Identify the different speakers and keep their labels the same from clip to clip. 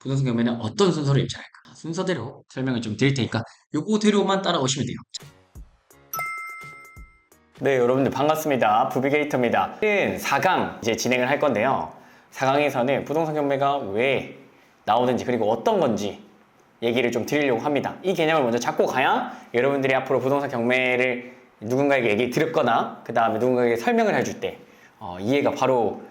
Speaker 1: 부동산 경매는 어떤 순서로 입찰할까? 순서대로 설명을 좀 드릴 테니까 요거대로만 따라오시면 돼요.
Speaker 2: 네, 여러분들 반갑습니다. 부비게이터입니다. 오늘은 4강 이제 진행을 할 건데요. 4강에서는 부동산 경매가 왜 나오는지 그리고 어떤 건지 얘기를 좀 드리려고 합니다. 이 개념을 먼저 잡고 가야 여러분들이 앞으로 부동산 경매를 누군가에게 얘기 드렸거나 그 다음에 누군가에게 설명을 해줄 때 이해가 바로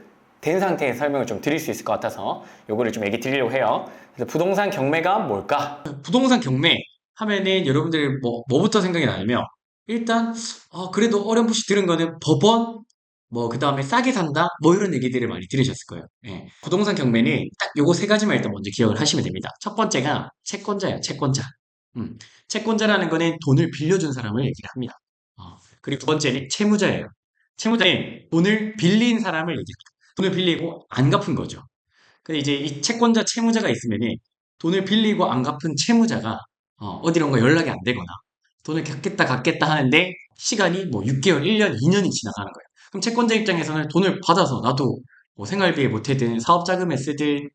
Speaker 2: 된 상태에서 설명을 좀 드릴 수 있을 것 같아서 요거를 좀 얘기 드리려고 해요. 그래서 부동산 경매가 뭘까?
Speaker 1: 부동산 경매 하면은 여러분들 뭐부터 생각이 나냐면 일단 그래도 어렴풋이 들은 거는 법원 그 다음에 싸게 산다 이런 얘기들을 많이 들으셨을 거예요. 예. 부동산 경매는 딱 요거 세 가지만 일단 먼저 기억을 하시면 됩니다. 첫 번째가 채권자예요. 채권자. 음. 채권자라는 거는 돈을 빌려준 사람을 얘기를 합니다. 그리고 두 번째는 채무자예요. 채무자는 돈을 빌린 사람을 얘기합니다. 돈을 빌리고 안 갚은 거죠. 근데 이제 이 채권자 채무자가 있으면은 돈을 빌리고 안 갚은 채무자가 어디론가 연락이 안 되거나 돈을 갚겠다 하는데 시간이 6개월, 1년, 2년이 지나가는 거예요. 그럼 채권자 입장에서는 돈을 받아서 나도 생활비에 보태든 사업 자금에 쓰든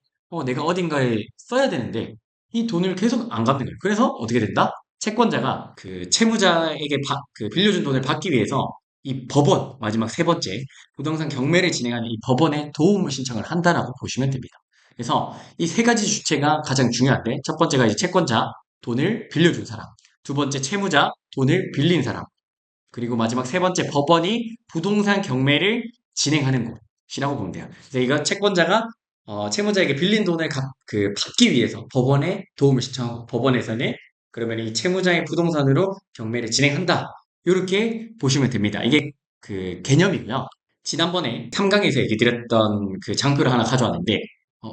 Speaker 1: 내가 어딘가에 써야 되는데 이 돈을 계속 안 갚는 거예요. 그래서 어떻게 된다? 채권자가 그 채무자에게 그 빌려준 돈을 받기 위해서 이 법원 마지막 세 번째 부동산 경매를 진행하는 이 법원에 도움을 신청을 한다라고 보시면 됩니다. 그래서 이 세 가지 주체가 가장 중요한데 첫 번째가 이제 채권자 돈을 빌려준 사람, 두 번째 채무자 돈을 빌린 사람, 그리고 마지막 세 번째 법원이 부동산 경매를 진행하는 곳이라고 보면 돼요. 그래서 이거 채권자가 채무자에게 빌린 돈을 받기 위해서 법원에 도움을 신청하고 법원에서는 그러면 이 채무자의 부동산으로 경매를 진행한다. 이렇게 보시면 됩니다. 이게 그 개념이고요. 지난번에 3강에서 얘기 드렸던 그 장표를 하나 가져왔는데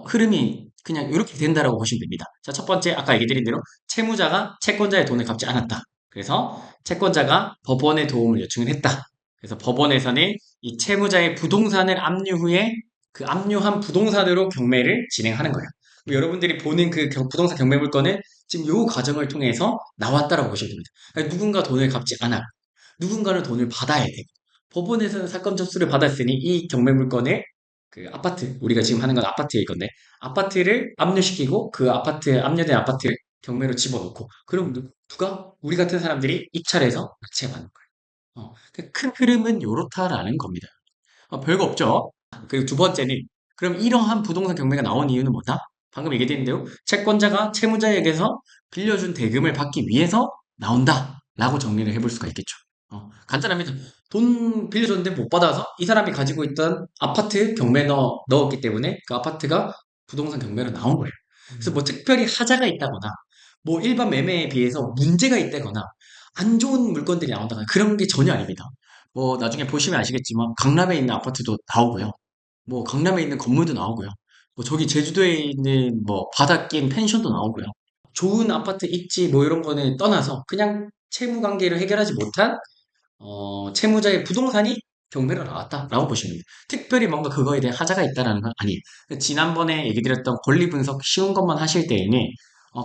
Speaker 1: 흐름이 그냥 이렇게 된다라고 보시면 됩니다. 자, 첫 번째 아까 얘기 드린 대로 채무자가 채권자의 돈을 갚지 않았다. 그래서 채권자가 법원의 도움을 요청을 했다. 그래서 법원에서는 이 채무자의 부동산을 압류 후에 그 압류한 부동산으로 경매를 진행하는 거예요. 여러분들이 보는 그 부동산 경매 물건은 지금 이 과정을 통해서 나왔다라고 보시면 됩니다. 그러니까 누군가 돈을 갚지 않아. 누군가는 돈을 받아야 돼. 법원에서는 사건 접수를 받았으니 이 경매 물건을 그 아파트, 우리가 지금 하는 건 아파트일 건데, 아파트를 압류시키고 그 압류된 아파트를 경매로 집어넣고, 그럼 누가? 우리 같은 사람들이 입찰해서 낙찰받는 거예요. 그큰 흐름은 요렇다라는 겁니다. 별거 없죠? 그리고 두 번째는, 그럼 이러한 부동산 경매가 나온 이유는 뭐다? 방금 얘기드린 대로 채권자가 채무자에게서 빌려준 대금을 받기 위해서 나온다. 라고 정리를 해볼 수가 있겠죠. 간단합니다. 돈 빌려줬는데 못 받아서 이 사람이 가지고 있던 아파트 경매 넣었기 때문에 그 아파트가 부동산 경매로 나온 거예요. 그래서 뭐 특별히 하자가 있다거나 일반 매매에 비해서 문제가 있다거나 안 좋은 물건들이 나온다거나 그런 게 전혀 아닙니다. 나중에 보시면 아시겠지만 강남에 있는 아파트도 나오고요. 강남에 있는 건물도 나오고요. 저기 제주도에 있는 바다 낀 펜션도 나오고요. 좋은 아파트 입지 이런 거는 떠나서 그냥 채무 관계를 해결하지 못한 채무자의 부동산이 경매로 나왔다라고 보시면 됩니다. 특별히 뭔가 그거에 대한 하자가 있다라는 건 아니에요. 지난번에 얘기 드렸던 권리 분석 쉬운 것만 하실 때에는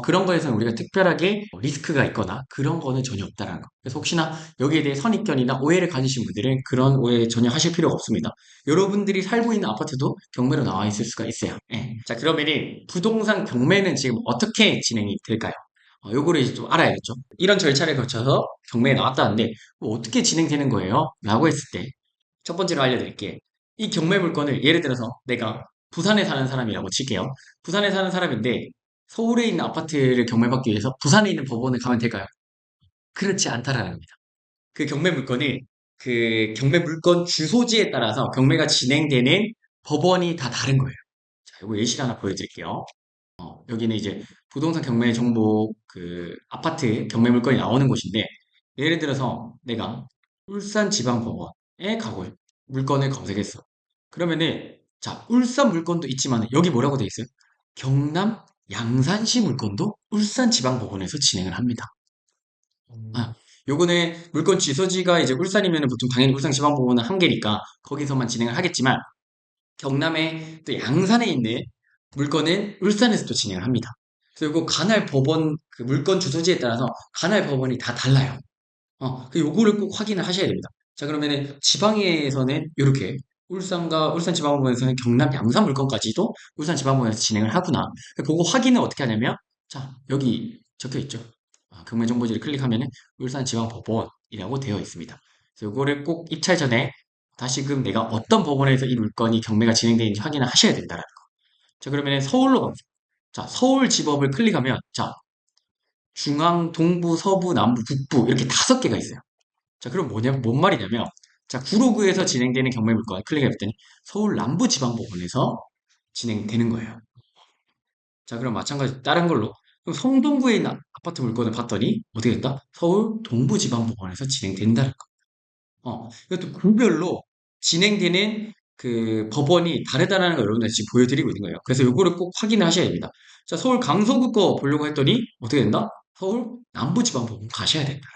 Speaker 1: 그런 거에서는 우리가 특별하게 리스크가 있거나 그런 거는 전혀 없다라는 거. 그래서 혹시나 여기에 대해 선입견이나 오해를 가지신 분들은 그런 오해 전혀 하실 필요가 없습니다. 여러분들이 살고 있는 아파트도 경매로 나와 있을 수가 있어요. 예. 자, 그러면은 부동산 경매는 지금 어떻게 진행이 될까요? 요거를 이제 좀 알아야겠죠. 이런 절차를 거쳐서 경매에 나왔다는데 어떻게 진행되는 거예요? 라고 했을 때 첫 번째로 알려드릴게. 이 경매 물건을 예를 들어서 내가 부산에 사는 사람이라고 칠게요. 부산에 사는 사람인데 서울에 있는 아파트를 경매받기 위해서 부산에 있는 법원에 가면 될까요? 그렇지 않다라는 겁니다. 그 경매 물건이 그 경매 물건 주소지에 따라서 경매가 진행되는 법원이 다 다른 거예요. 자, 요거 예시를 하나 보여드릴게요. 여기는 이제 부동산 경매 정보 그 아파트 경매 물건이 나오는 곳인데 예를 들어서 내가 울산지방법원에 가고 물건을 검색했어. 그러면은 자 울산 물건도 있지만 여기 뭐라고 돼 있어요? 경남 양산시 물건도 울산지방법원에서 진행을 합니다. 아, 요거는 물건 주소지가 이제 울산이면 보통 당연히 울산지방법원은 한 개니까 거기서만 진행을 하겠지만 경남에 또 양산에 있는 물건은 울산에서도 진행을 합니다. 그래서 이거 관할 법원 그 물건 주소지에 따라서 관할 법원이 다 달라요. 요거를 꼭 확인을 하셔야 됩니다. 자, 그러면은 지방에서는 이렇게 울산지방법원에서는 경남 양산 물건까지도 울산지방법원에서 진행을 하구나. 그거 확인을 어떻게 하냐면, 자, 여기 적혀 있죠. 경매정보지를 클릭하면은 울산지방법원이라고 되어 있습니다. 그래서 이거를 꼭 입찰 전에 다시금 내가 어떤 법원에서 이 물건이 경매가 진행되는지 확인을 하셔야 된다라는 거. 자, 그러면 서울로 가보죠. 자, 서울지법을 클릭하면, 자, 중앙, 동부, 서부, 남부, 북부 이렇게 5개가 있어요. 자, 그럼 뭔 말이냐면, 자, 구로구에서 진행되는 경매 물건 클릭해봤더니 서울 남부지방법원에서 진행되는 거예요. 자, 그럼 마찬가지 다른 걸로 그럼 성동구에 있는 아파트 물건을 봤더니 어떻게 된다? 서울 동부지방법원에서 진행된다는 거. 이것도 구별로 진행되는 그 법원이 다르다는 걸 여러분들 지금 보여드리고 있는 거예요. 그래서 이거를 꼭 확인을 하셔야 됩니다. 자, 서울 강서구 거 보려고 했더니 어떻게 된다? 서울 남부지방법원 가셔야 된다.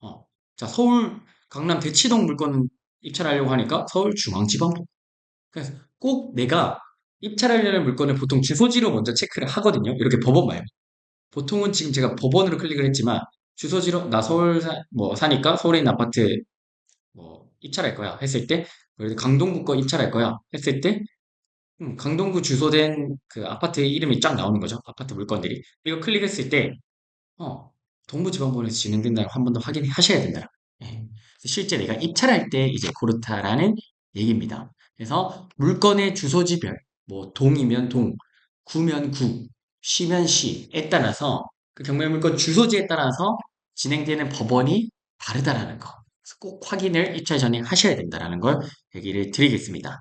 Speaker 1: 어. 자, 서울 강남 대치동 물건 입찰하려고 하니까 서울중앙지방법. 그래서 꼭 내가 입찰하려는 물건을 보통 주소지로 먼저 체크를 하거든요. 이렇게 법원 말고. 보통은 지금 제가 법원으로 클릭을 했지만 주소지로 나 서울 뭐 사니까 서울에 있는 아파트 뭐 입찰할 거야 했을 때 강동구 거 입찰할 거야 했을 때 강동구 주소된 그 아파트의 이름이 쫙 나오는 거죠. 아파트 물건들이. 이거 클릭했을 때 어, 동부지방법원에서 진행된다고 한 번 더 확인하셔야 된다. 예. 실제 내가 입찰할 때 이제 고르타라는 얘기입니다. 그래서 물건의 주소지별, 뭐 동이면 동, 구면 구, 시면 시에 따라서 그 경매 물건 주소지에 따라서 진행되는 법원이 다르다라는 거. 그래서 꼭 확인을 입찰 전에 하셔야 된다라는 걸 얘기를 드리겠습니다.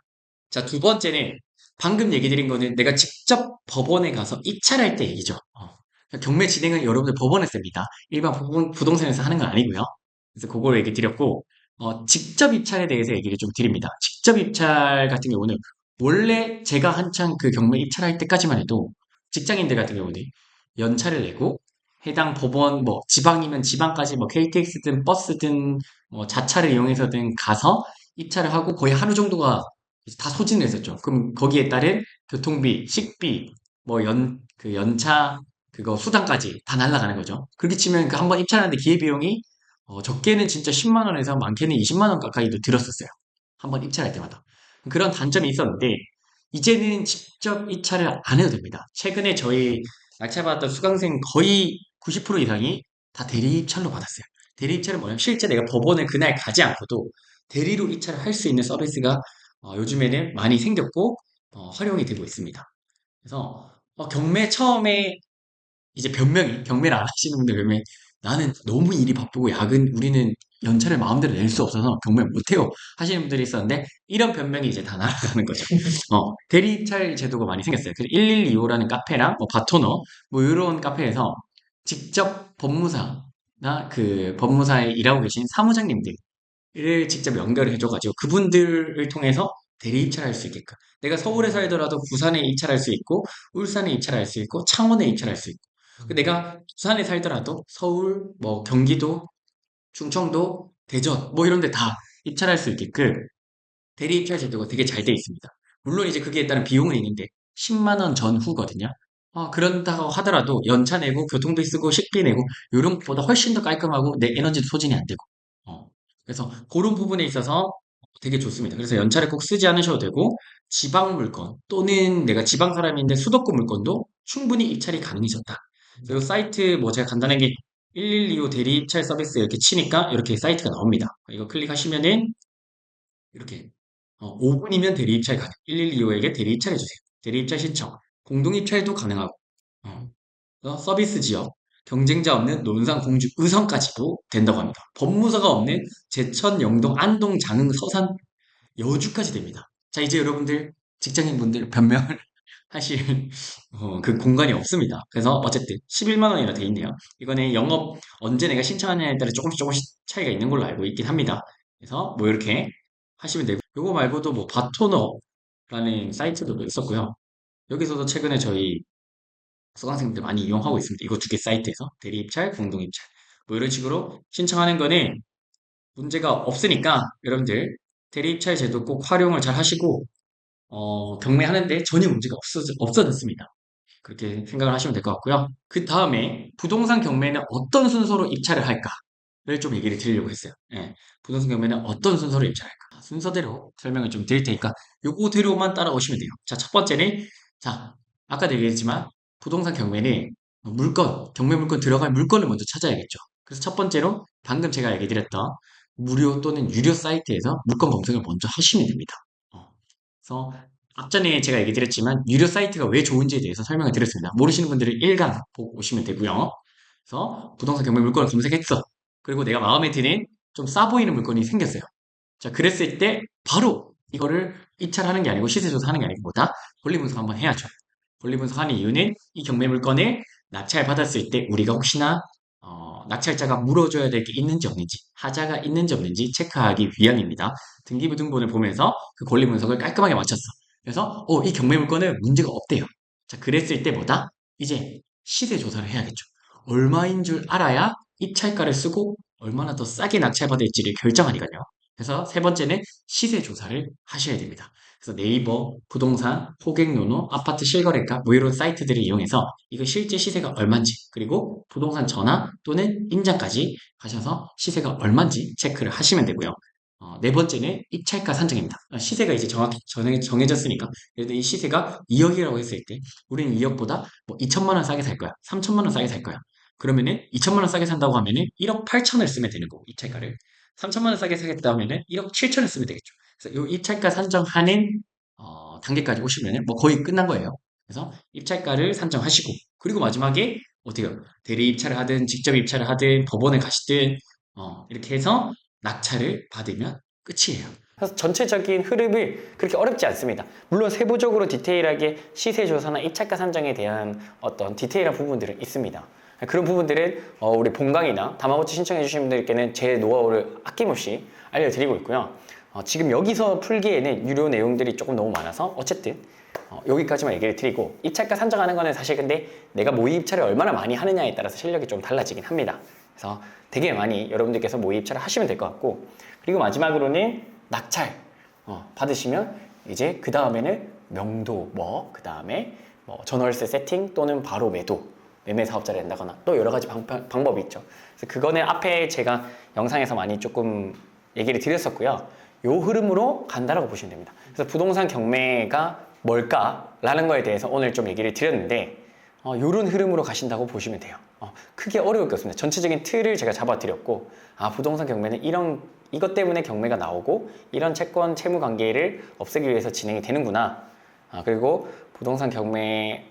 Speaker 1: 자, 두 번째는 방금 얘기 드린 거는 내가 직접 법원에 가서 입찰할 때 얘기죠. 경매 진행은 여러분들 법원에서 됩니다. 일반 부동산에서 하는 건 아니고요. 그래서 그걸 얘기 드렸고, 직접 입찰에 대해서 얘기를 좀 드립니다. 직접 입찰 같은 경우는 원래 제가 한창 그 경매 입찰할 때까지만 해도 직장인들 같은 경우는 연차를 내고 해당 법원 뭐 지방이면 지방까지 뭐 KTX든 버스든 뭐 자차를 이용해서든 가서 입찰을 하고 거의 하루 정도가 다 소진을 했었죠. 그럼 거기에 따른 교통비, 식비, 뭐 그 연차 그거 수당까지 다 날라가는 거죠. 그렇게 치면 그 한 번 입찰하는데 기회비용이 적게는 진짜 10만 원에서 많게는 20만 원 가까이도 들었었어요. 한 번 입찰할 때마다. 그런 단점이 있었는데 이제는 직접 입찰을 안 해도 됩니다. 최근에 저희 낙찰받았던 수강생 거의 90% 이상이 다 대리 입찰로 받았어요. 대리 입찰은 뭐냐면 실제 내가 법원에 그날 가지 않고도 대리로 입찰을 할 수 있는 서비스가 요즘에는 많이 생겼고 활용이 되고 있습니다. 그래서 경매 처음에 이제 변명이 경매를 안 하시는 분들 변명이 나는 너무 일이 바쁘고 우리는 연차를 마음대로 낼 수 없어서 경매를 못해요 하시는 분들이 있었는데 이런 변명이 이제 다 날아가는 거죠. 대리 입찰 제도가 많이 생겼어요. 그래서 1125라는 카페랑 뭐 바토너 뭐 이런 카페에서 직접 법무사나 그 법무사에 일하고 계신 사무장님들 를 직접 연결을 해줘가지고 그분들을 통해서 대리 입찰할 수 있게끔 내가 서울에 살더라도 부산에 입찰할 수 있고 울산에 입찰할 수 있고 창원에 입찰할 수 있고 내가 부산에 살더라도 서울 뭐 경기도 충청도 대전 뭐 이런 데 다 입찰할 수 있게끔 대리 입찰 제도가 되게 잘 돼 있습니다. 물론 이제 그게 따른 비용은 있는데 10만 원 전후거든요. 그런다고 하더라도 연차 내고 교통비 쓰고 식비 내고 이런 것보다 훨씬 더 깔끔하고 내 에너지도 소진이 안 되고 어, 그래서 그런 부분에 있어서 되게 좋습니다. 그래서 연차를 꼭 쓰지 않으셔도 되고 지방 물건 또는 내가 지방 사람인데 수도권 물건도 충분히 입찰이 가능해졌다. 그리고 사이트 뭐 제가 간단하게 1125 대리 입찰 서비스 이렇게 치니까 이렇게 사이트가 나옵니다. 이거 클릭하시면은 이렇게 5분이면 대리 입찰 가능. 112호에게 대리 입찰해 주세요. 대리 입찰 신청. 공동 입찰도 가능하고. 서비스 지역. 경쟁자 없는 논산, 공주, 의성까지도 된다고 합니다. 법무사가 없는 제천, 영동, 안동, 장흥, 서산, 여주까지 됩니다. 자, 이제 여러분들 직장인분들 변명을 하실 그 공간이 없습니다. 그래서 어쨌든 11만 원이라 돼 있네요. 이거는 영업 언제 내가 신청하느냐에 따라 조금씩 차이가 있는 걸로 알고 있긴 합니다. 그래서 뭐 이렇게 하시면 되고 요거 말고도 뭐 바토너라는 사이트도 있었고요. 여기서도 최근에 저희 수강생들 많이 이용하고 있습니다. 이거 두 개 사이트에서 대리 입찰, 공동 입찰 뭐 이런 식으로 신청하는 거는 문제가 없으니까 여러분들 대리 입찰 제도 꼭 활용을 잘 하시고 경매하는데 전혀 문제가 없어졌습니다. 그렇게 생각을 하시면 될 것 같고요. 그 다음에 부동산 경매는 어떤 순서로 입찰을 할까를 좀 얘기를 드리려고 했어요. 예, 부동산 경매는 어떤 순서로 입찰할까? 순서대로 설명을 좀 드릴 테니까 요거대로만 따라오시면 돼요. 자, 첫 번째는, 자, 아까도 얘기했지만 부동산 경매는 경매 물건 들어갈 물건을 먼저 찾아야겠죠. 그래서 첫 번째로 방금 제가 얘기 드렸던 무료 또는 유료 사이트에서 물건 검색을 먼저 하시면 됩니다. 어, 그래서 앞전에 제가 얘기 드렸지만 유료 사이트가 왜 좋은지에 대해서 설명을 드렸습니다. 모르시는 분들은 1강 보고 오시면 되고요. 그래서 부동산 경매 물건을 검색했어. 그리고 내가 마음에 드는 좀 싸 보이는 물건이 생겼어요. 자, 그랬을 때 바로 이거를 입찰하는 게 아니고 시세 조사하는 게 아니고 뭐다? 권리 분석 한번 해야죠. 권리 분석하는 이유는 이 경매 물건을 낙찰 받았을 때 우리가 혹시나 낙찰자가 물어줘야 될 게 있는지 없는지, 하자가 있는지 없는지 체크하기 위함입니다. 등기부등본을 보면서 그 권리 분석을 깔끔하게 마쳤어. 그래서 이 경매 물건은 문제가 없대요. 자, 그랬을 때 뭐다? 이제 시세 조사를 해야겠죠. 얼마인 줄 알아야 입찰가를 쓰고 얼마나 더 싸게 낙찰받을지를 결정하니까요. 그래서 세 번째는 시세 조사를 하셔야 됩니다. 그래서 네이버, 부동산, 호갱노노, 아파트 실거래가 뭐 이런 사이트들을 이용해서 이거 실제 시세가 얼마인지 그리고 부동산 전화 또는 임장까지 가셔서 시세가 얼마인지 체크를 하시면 되고요. 네 번째는 입찰가 산정입니다. 시세가 이제 정확히 정해졌으니까 예를 들어 이 시세가 2억이라고 했을 때 우리는 2억보다 뭐 2천만 원 싸게 살 거야. 3천만 원 싸게 살 거야. 그러면은 2천만 원 싸게 산다고 하면은 1억 8천을 쓰면 되는 거고 입찰가를 3천만 원 싸게 사겠다 하면은 1억 7천을 쓰면 되겠죠. 그래서 이 입찰가 산정하는 단계까지 오시면은 뭐 거의 끝난 거예요. 그래서 입찰가를 산정하시고 그리고 마지막에 어떻게 요 대리 입찰을 하든 직접 입찰을 하든 법원에 가시든 이렇게 해서 낙찰을 받으면 끝이에요.
Speaker 2: 그래서 전체적인 흐름을 그렇게 어렵지 않습니다. 물론 세부적으로 디테일하게 시세 조사나 입찰가 산정에 대한 어떤 디테일한 부분들은 있습니다. 그런 부분들은 우리 본강이나 다마고치 신청해 주신 분들께는 제 노하우를 아낌없이 알려드리고 있고요. 지금 여기서 풀기에는 유료 내용들이 조금 너무 많아서 어쨌든 여기까지만 얘기를 드리고 입찰가 산정하는 거는 사실 근데 내가 모의 입찰을 얼마나 많이 하느냐에 따라서 실력이 좀 달라지긴 합니다. 그래서 되게 많이 여러분들께서 모의 입찰을 하시면 될 것 같고 그리고 마지막으로는 낙찰 받으시면 이제 그 다음에는 명도 그 다음에 뭐 전월세 세팅 또는 바로 매매 사업자를 낸다거나 또 여러 가지 방법이 있죠. 그래서 그거는 앞에 제가 영상에서 많이 조금 얘기를 드렸었고요. 요 흐름으로 간다라고 보시면 됩니다. 그래서 부동산 경매가 뭘까라는 거에 대해서 오늘 좀 얘기를 드렸는데 요런 흐름으로 가신다고 보시면 돼요. 크게 어려울 게 없습니다. 전체적인 틀을 제가 잡아드렸고 부동산 경매는 이것 때문에 경매가 나오고 이런 채권 채무 관계를 없애기 위해서 진행이 되는구나. 그리고 부동산 경매의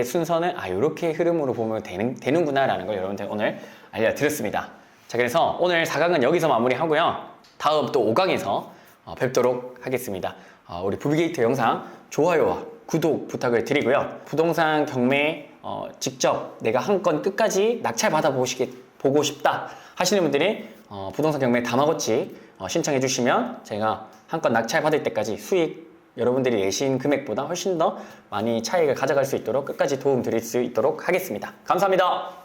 Speaker 2: 순서는 이렇게 흐름으로 보면 되는구나 라는 걸 여러분들 오늘 알려드렸습니다. 자, 그래서 오늘 4강은 여기서 마무리하고요. 다음 또 5강에서 뵙도록 하겠습니다. 우리 부비게이트 영상 좋아요와 구독 부탁을 드리고요. 부동산 경매 직접 내가 한 건 끝까지 낙찰 보고 싶다 하시는 분들이 부동산 경매 다마고치 신청해 주시면 제가 한 건 낙찰 받을 때까지 수익 여러분들이 내신 금액보다 훨씬 더 많이 차익을 가져갈 수 있도록 끝까지 도움 드릴 수 있도록 하겠습니다. 감사합니다.